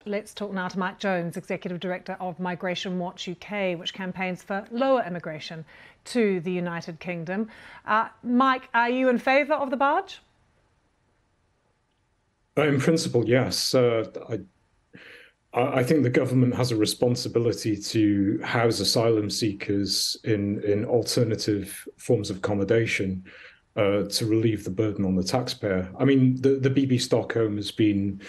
Let's talk now to Mike Jones, Executive Director of Migration Watch UK, which campaigns for lower immigration to the United Kingdom. Mike, are you in favour of the barge? In principle, yes. I think the government has a responsibility to house asylum seekers in alternative forms of accommodation to relieve the burden on the taxpayer. I mean, the Bibby Stockholm has been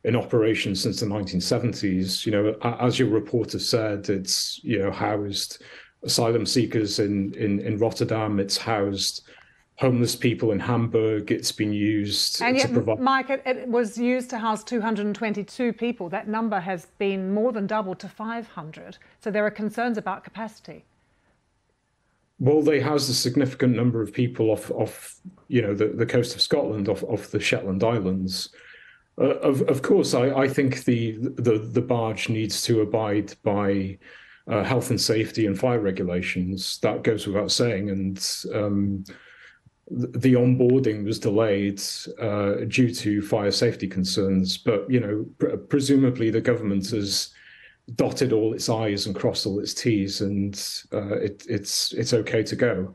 in operation since the 1970s. As your reporter said, it's housed asylum seekers in Rotterdam. It's housed homeless people in Hamburg. It's been used and yet, to provide. Mike, it was used to house 222 people. That number has been more than doubled to 500. So there are concerns about capacity. Well, they housed a significant number of people off the coast of Scotland, off the Shetland Islands. Of course, I think the barge needs to abide by health and safety and fire regulations. That goes without saying. And the onboarding was delayed due to fire safety concerns. But presumably the government has dotted all its I's and crossed all its T's, and it's okay to go.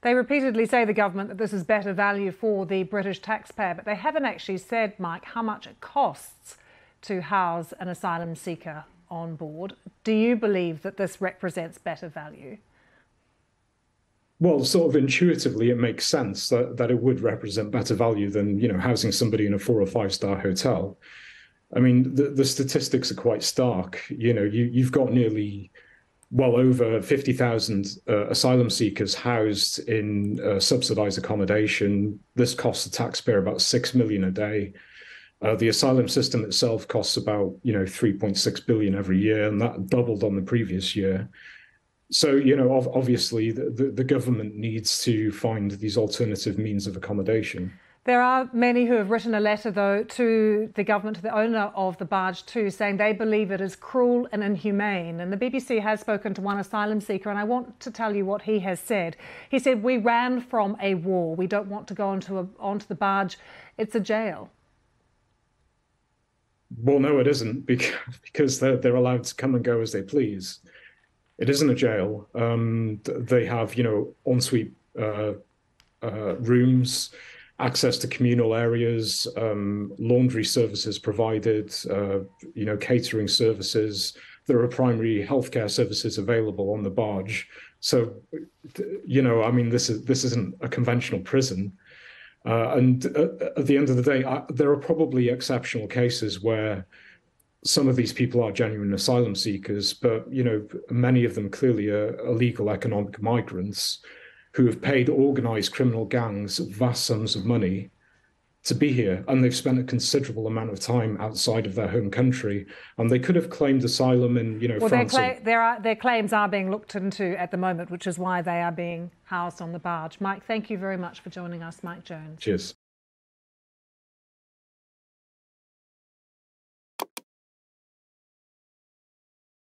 They repeatedly say, the government, that this is better value for the British taxpayer, but they haven't actually said, Mike, how much it costs to house an asylum seeker on board. Do you believe that this represents better value? Well, sort of intuitively, it makes sense that it would represent better value than housing somebody in a 4 or 5-star hotel. I mean, the statistics are quite stark. You've got nearly well over 50,000 asylum seekers housed in subsidised accommodation. This costs the taxpayer about $6 million a day. The asylum system itself costs about 3.6 billion every year, and that doubled on the previous year. So obviously the government needs to find these alternative means of accommodation. There are many who have written a letter, though, to the government, to the owner of the barge too, saying they believe it is cruel and inhumane. And the BBC has spoken to one asylum seeker, and I want to tell you what he has said. He said, "We ran from a war. We don't want to go onto the barge. It's a jail." Well, no, it isn't, because they're allowed to come and go as they please. It isn't a jail. They have, ensuite rooms, access to communal areas, laundry services provided, catering services. There are primary healthcare services available on the barge. So, I mean, this isn't a conventional prison. And at the end of the day, there are probably exceptional cases where some of these people are genuine asylum seekers, but many of them clearly are illegal economic migrants who have paid organized criminal gangs vast sums of money to be here, and they've spent a considerable amount of time outside of their home country, and they could have claimed asylum in France. Their claims are being looked into at the moment, which is why they are being housed on the barge. Mike, thank you very much for joining us, Mike Jones. Cheers.